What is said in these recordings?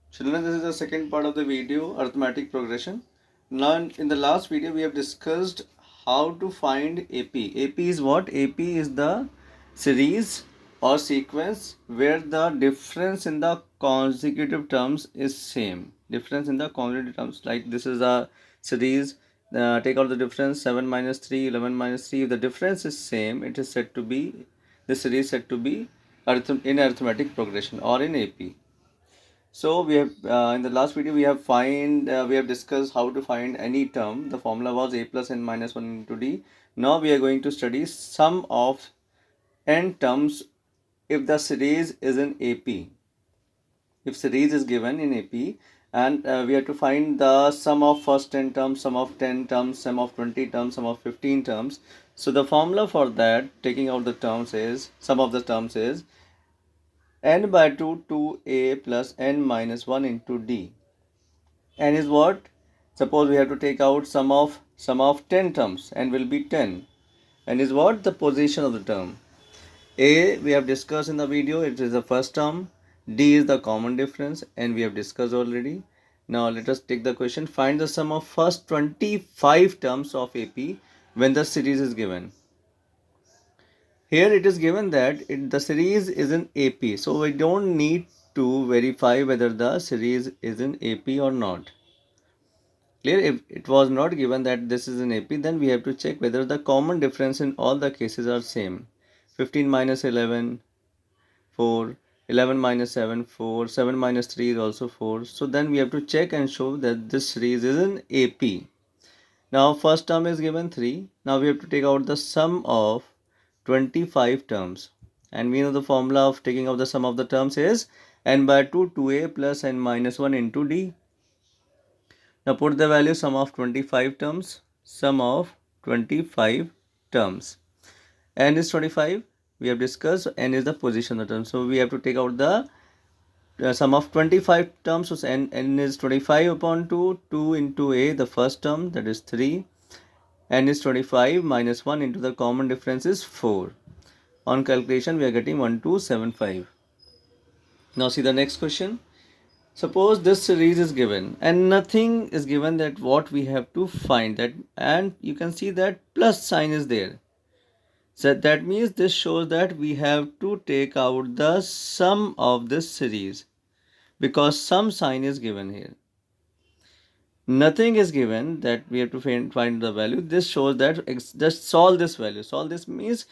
Children, this is the second part of the video, arithmetic progression. Now, in the last video, we have discussed how to find AP. AP is what? AP is the series or sequence where the difference in the consecutive terms is same. Difference in the consecutive terms, like this is a series. Take out the difference, 7 minus 3, 11 minus 3. If the difference is same, it is said to be, this series said to be in arithmetic progression or in AP. So we have in the last video we have discussed how to find any term. The formula was a plus n minus 1 into d. Now we are going to study sum of n terms if the series is in AP. If series is given in AP and we have to find the sum of first 10 terms, sum of 10 terms, sum of 20 terms, sum of 15 terms. So the formula for that, taking out the terms, is sum of the terms is n by 2 2a plus n minus 1 into d. N is what? Suppose we have to take out sum of 10 terms, and will be 10. N is what? The position of the term. A we have discussed in the video, it is the first term. D is the common difference, and we have discussed already. Now let us take the question. Find the sum of first 25 terms of AP when the series is given. Here it is given that the series is in AP, so we don't need to verify whether the series is in AP or not. Clear? If it was not given that this is an AP, then we have to check whether the common difference in all the cases are same. 15 minus 11, 4. 11 minus 7, 4. 7 minus 3 is also 4. So then we have to check and show that this series is an AP. Now first term is given 3. Now we have to take out the sum of 25 terms. And we know the formula of taking out the sum of the terms is n by 2 2a plus n minus 1 into d. Now put the value sum of 25 terms, sum of 25 terms. N is 25, we have discussed, n is the position of the term. So we have to take out the sum of 25 terms. So n is 25 upon 2, 2 into a, the first term, that is 3. N is 25 minus 1 into the common difference is 4. On calculation, we are getting 1275. Now see the next question. Suppose this series is given and nothing is given, that what we have to find that, and you can see that plus sign is there. So that means this shows that we have to take out the sum of this series because some sign is given here. Nothing is given that we have to find the value. This shows that just solve this value. Solve this means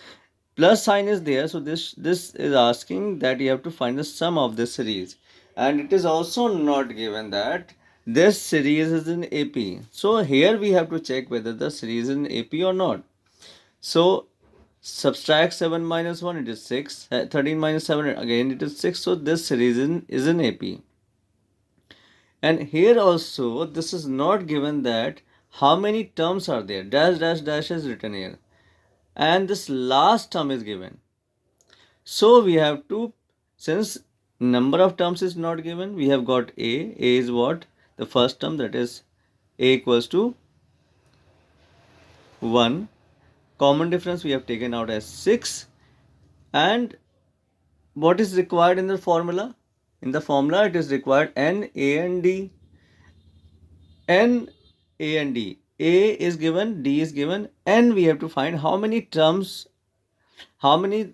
plus sign is there, so this is asking that you have to find the sum of this series, and it is also not given that this series is in AP. So here we have to check whether the series is in AP or not. So subtract 7 minus 1, it is 6. 13 minus 7, again it is 6. So this series is in AP. And here also this is not given that how many terms are there. Dash dash dash is written here, and this last term is given. So we have to, since number of terms is not given, we have got a. A is what? The first term, that is a equals to 1. Common difference we have taken out as 6. And what is required in the formula? In the formula it is required n, a and d. N, a and d. A is given, d is given, and we have to find how many terms, how many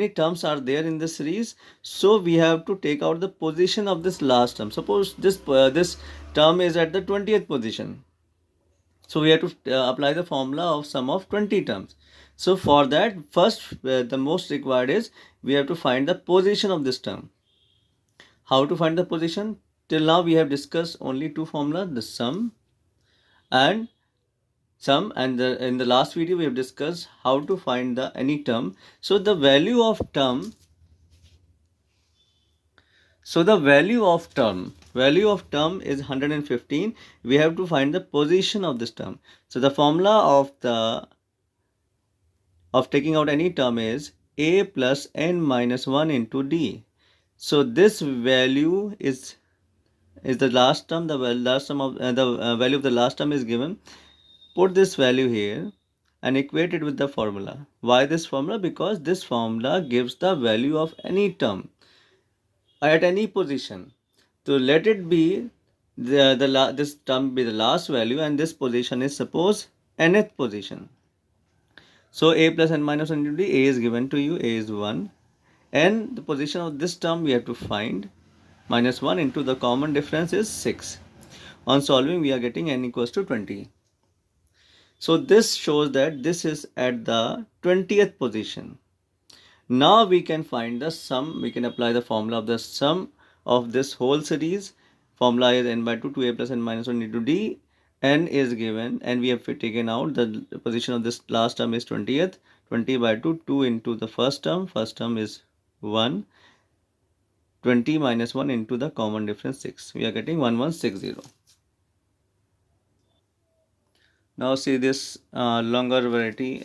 terms are there in this series. So we have to take out the position of this last term. Suppose this term is at the 20th position, so we have to apply the formula of sum of 20 terms. So for that, first the most required is we have to find the position of this term. How to find the position? Till now we have discussed only two formulas, the sum, and in the last video we have discussed how to find the any term. So the value of term value of term is 115. We have to find the position of this term. So the formula of taking out any term is a plus n minus 1 into d. So this value is the last term. The last term of the value of the last term is given. Put this value here and equate it with the formula. Why this formula? Because this formula gives the value of any term at any position. So let it be this term be the last value, and this position is suppose nth position. So a plus n minus 1 into d, a is given to you, a is 1, and the position of this term we have to find, minus 1 into the common difference is 6. On solving we are getting n equals to 20. So this shows that this is at the 20th position. Now we can find the sum, we can apply the formula of the sum of this whole series. Formula is n by 2, 2a plus n minus 1 into d. N is given, and we have taken out the position of this last term is 20th. 20 by 2, 2 into the first term is 1. 20 minus 1 into the common difference 6. We are getting 1160. Now see this longer variety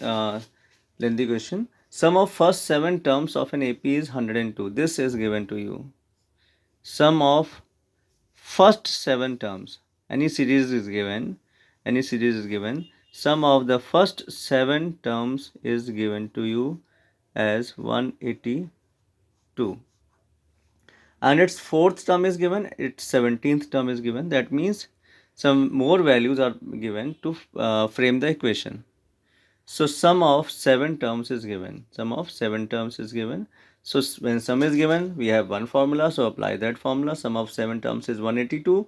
lengthy question. Sum of first 7 terms of an AP is 102. This is given to you. Sum of first 7 terms. Any series is given. Sum of the first 7 terms is given to you as 182. And its 4th term is given, its 17th term is given. That means some more values are given to frame the equation. So sum of 7 terms is given. So when sum is given, we have one formula. So apply that formula. Sum of 7 terms is 182.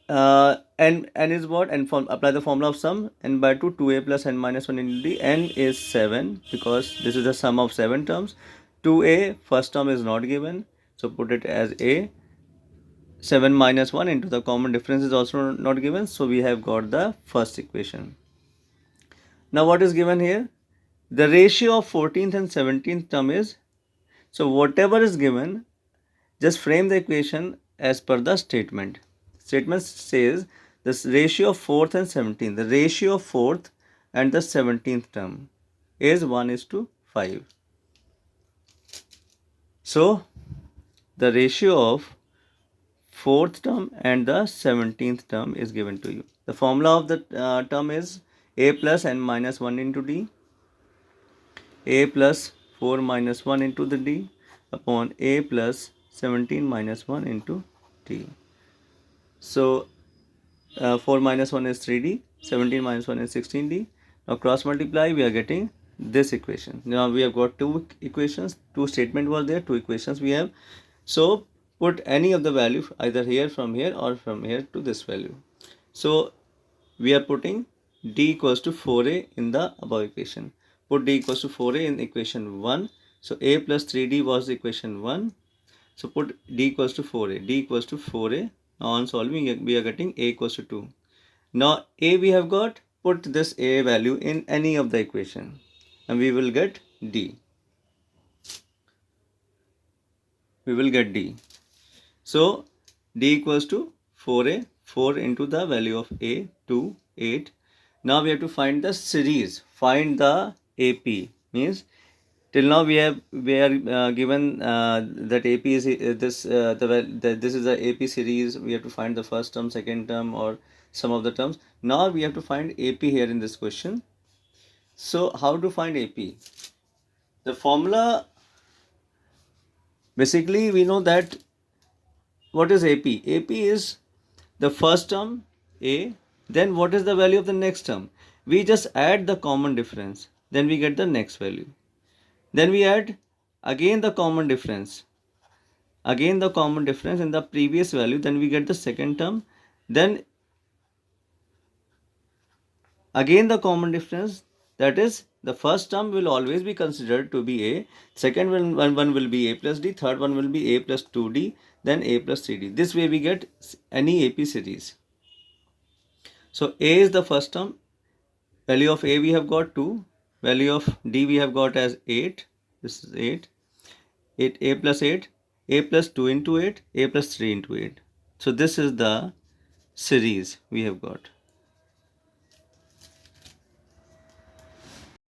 N is what? Apply the formula of sum. N by 2, 2a plus n minus 1 into d. N is 7 because this is the sum of 7 terms. 2a, first term is not given. So put it as a. 7 minus 1 into the common difference is also not given. So we have got the first equation. Now what is given here? The ratio of 14th and 17th term is, so whatever is given, just frame the equation as per the statement. Statement says this ratio of 4th and 17th. The ratio of 4th and the 17th term is 1:5. So the ratio of 4th term and the 17th term is given to you. The formula of the term is a plus n minus 1 into d. A plus 4 minus 1 into the d upon a plus 17 minus 1 into d. So 4 minus 1 is 3d, 17 minus 1 is 16d. Now cross multiply, we are getting this equation. Now we have got two equations, two statements were there, two equations we have. So put any of the value either here, from here, or from here to this value. So we are putting d equals to 4a in the above equation. Put d equals to 4a in equation 1. So a plus 3d was equation 1. So put d equals to 4a. d equals to 4a. Now on solving, we are getting a equals to 2. Now a we have got. Put this a value in any of the equation and we will get d. So d equals to 4a. 4 into the value of a, 2, 8. Now we have to find the series. Find the AP. Means till now we are given that AP is this this is the AP series. We have to find the first term, second term, or some of the terms. Now we have to find AP here in this question. So how to find AP? The formula, basically we know that what is AP? AP is the first term A, then what is the value of the next term? We just add the common difference, then we get the next value. Then we add again the common difference in the previous value, then we get the second term, then again the common difference, that is the first term will always be considered to be a, second one will be a plus d, third one will be a plus 2d, then a plus 3d. This way we get any AP series. So a is the first term, value of a we have got 2, value of d we have got as 8, this is 8, a plus 8, a plus 2 into 8, a plus 3 into 8. So this is the series we have got.